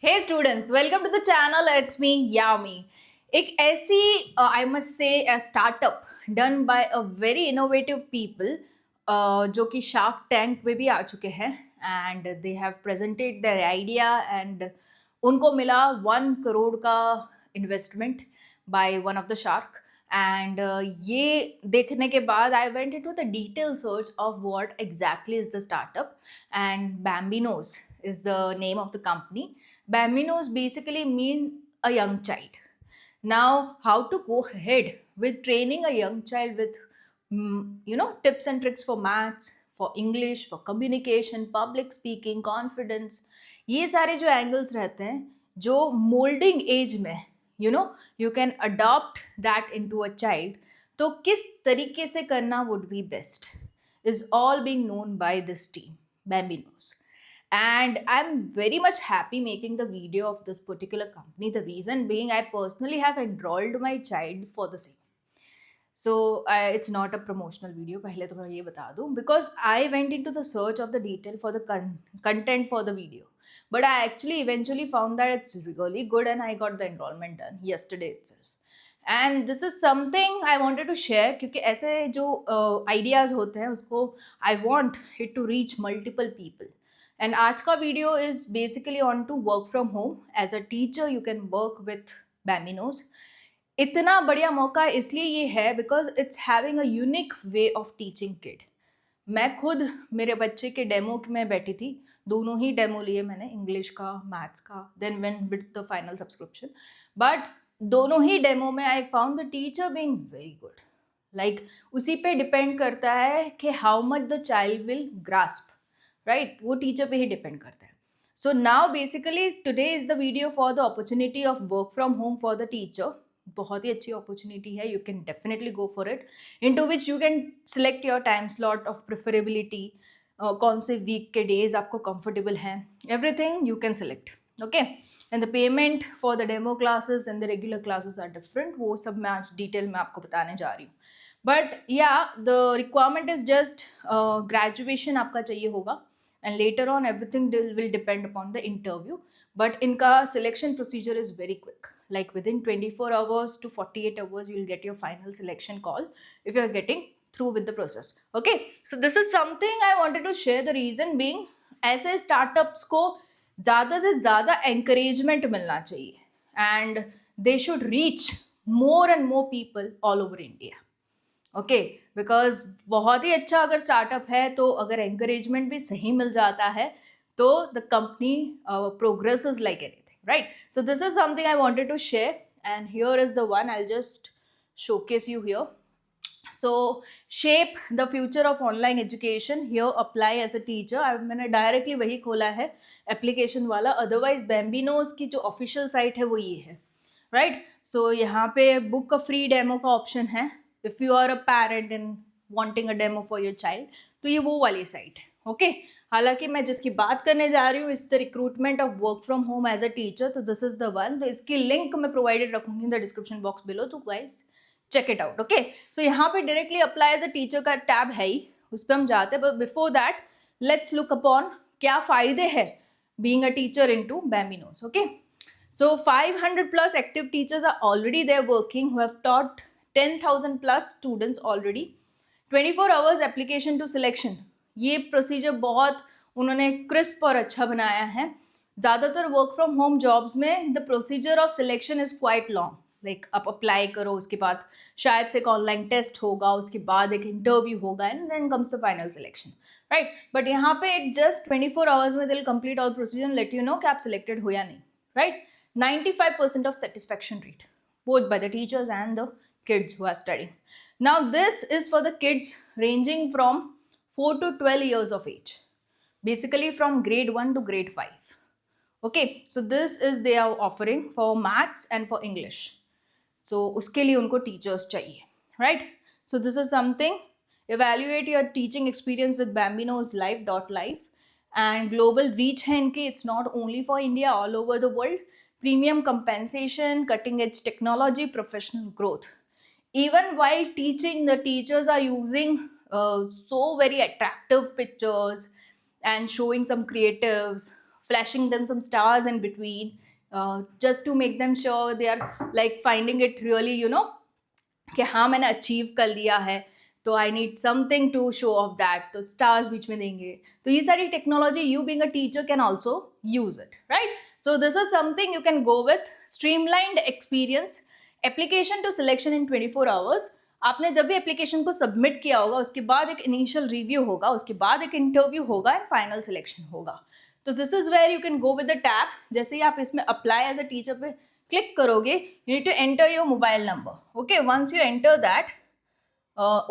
Hey students, welcome to the channel. It's me Yami. एक ऐसी I must say a startup done by a very innovative people जो कि Shark Tank में भी आ चुके हैं and they have presented their idea and उनको मिला 1 करोड़ का investment by one of the shark and ये देखने के बाद I went into the detailed search of what exactly is the startup and Bambinos is the name of the company. Bambinos basically mean a young child. Now, how to go ahead with training a young child with, tips and tricks for maths, for English, for communication, public speaking, confidence. ये सारे जो angles रहते हैं, जो molding age में, you can adopt that into a child. तो किस तरीके से करना would be best is all being known by this team, Bambinos. And I'm very much happy making the video of this particular company. The reason being, I personally have enrolled my child for the same. So it's not a promotional video. पहले तो मैं ये बता दूँ because I went into the search of the detail for the content for the video, but I actually eventually found that it's really good and I got the enrollment done yesterday itself. And this is something I wanted to share क्योंकि ऐसे जो ideas होते हैं उसको I want it to reach multiple people and आज का video is basically on to work from home as a teacher you can work with Bambinos. इतना बढ़िया मौका इसलिए ये है because it's having a unique way of teaching kid. मैं खुद मेरे बच्चे के डेमो में बैठी थी, दोनों ही डेमो लिए मैंने, इंग्लिश का, मैथ्स का, then when with the final subscription. But दोनों ही डेमो में I found the teacher being very good. Like उसी पे डिपेंड करता है कि how much the child will grasp, right, वो टीचर पे ही डिपेंड करता है. So now basically today is the video for the opportunity of work from home for the teacher. बहुत ही अच्छी अपॉर्चुनिटी है, you can definitely go for it. Into which you can select your time slot of preferability, कौन से week के days आपको comfortable हैं, everything you can select. Okay, and the payment for the demo classes and the regular classes are different. वो सब मैं आज detail में आपको बताने जा रही हूँ. बट या the requirement is just graduation आपका चाहिए होगा and later on everything will depend upon the interview. But inka selection procedure is very quick, like within 24 hours to 48 hours you will get your final selection call if you are getting through with the process. Okay, so this is something I wanted to share. The reason being, ऐसे startups को ज़्यादा से ज़्यादा encouragement मिलना चाहिए and they should reach more and more people all over India. Okay, because बहुत ही अच्छा अगर स्टार्टअप है तो अगर एंकरेजमेंट भी सही मिल जाता है तो the company progress is like anything, right. So this is something I wanted to share and here is the one I just showcase you here. So shape the future of online education, here apply as a teacher. मैंने directly वही खोला है application वाला, otherwise Bambinos की जो official site है वो ये है, राइट. सो यहाँ पे बुक अ फ्री डेमो का ऑप्शन है if you are a parent and wanting a demo for your child. तो ये वो वाली साइट है. ओके, हालांकि मैं जिसकी बात करने जा रही हूँ इस the recruitment of work from home as a teacher, तो दिस इज द वन. तो इसकी लिंक मैं प्रोवाइडेड रखूंगी in the description box below, तो guys check it out. Okay, so यहाँ पे directly apply as a teacher का tab है ही, उस पर हम जाते हैं. But before that let's look upon क्या फ़ायदे हैं being a teacher into Bambinos. Okay, so 500 plus active teachers are already there working who have taught 10,000 plus students already. 24 hours application to selection. ये प्रोसीजर बहुत उन्होंने crisp और अच्छा बनाया है. ज़्यादातर वर्क फ्रॉम होम जॉब्स में the procedure of selection is quite long. Like आप अप्लाई करो, उसके बाद शायद से एक ऑनलाइन टेस्ट होगा, उसके बाद एक इंटरव्यू होगा and then comes the final selection, right. But यहाँ पे इट जस्ट 24 आवर्स में they'll complete all procedure, let you know कि आप सिलेक्टेड हो या नहीं, right. 95% of satisfaction rate, both by the teachers and the kids who are studying. Now this is for the kids ranging from 4 to 12 years of age, basically from grade 1 to grade 5. Okay, so this is they are offering for maths and for English. So uske liye unko teachers chahiye, right. So this is something. Evaluate your teaching experience with Bambinos live. And global reach है इनकी. It's not only for India, all over the world. Premium compensation, cutting edge technology, professional growth. Even while teaching, the teachers are using so very attractive pictures and showing some creatives flashing them some stars in between, just to make them sure they are like finding it really, कि हाँ मैंने achieve कर लिया है, तो I need something to show off that, तो stars बीच में देंगे. तो ये सारी technology you being a teacher can also use it, right? So this is something you can go with. Streamlined experience, application to selection in 24 hours. आपने जब भी एप्लीकेशन को सबमिट किया होगा उसके बाद एक इनिशियल रिव्यू होगा, उसके बाद एक इंटरव्यू होगा एंड फाइनल सिलेक्शन होगा. तो this is where you can go with the tab. जैसे ही आप इसमें अप्लाई एज अ टीचर पे क्लिक करोगे, you need to enter your mobile number. Okay, once you enter that,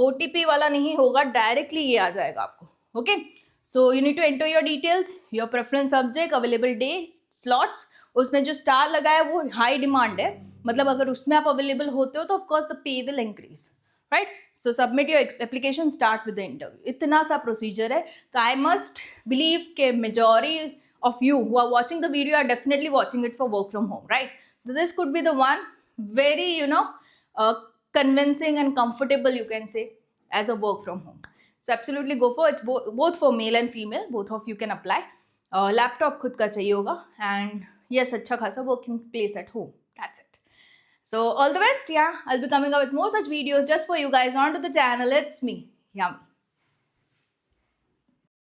OTP वाला नहीं होगा, डायरेक्टली ये आ जाएगा आपको. Okay, so you need to enter your details, your preference subject, available day, slots. उसमें जो स्टार लगा है वो हाई डिमांड है, मतलब अगर उसमें आप अवेलेबल होते हो तो of course the pay will increase, right? So submit your application, start with the interview. इतना सा प्रोसीजर है. तो आई मस्ट बिलीव के majority of you who are watching the video are definitely watching it for work from home, right? So this could be the one very, convincing and comfortable, you can say, as a work from home. So absolutely go for it. It's both for male and female, both of you can apply. Laptop खुद का चाहिए होगा, and yes, अच्छा खासा working place at home. That's it. So all the best. Yeah, I'll be coming up with more such videos just for you guys onto the channel. It's me, Yami.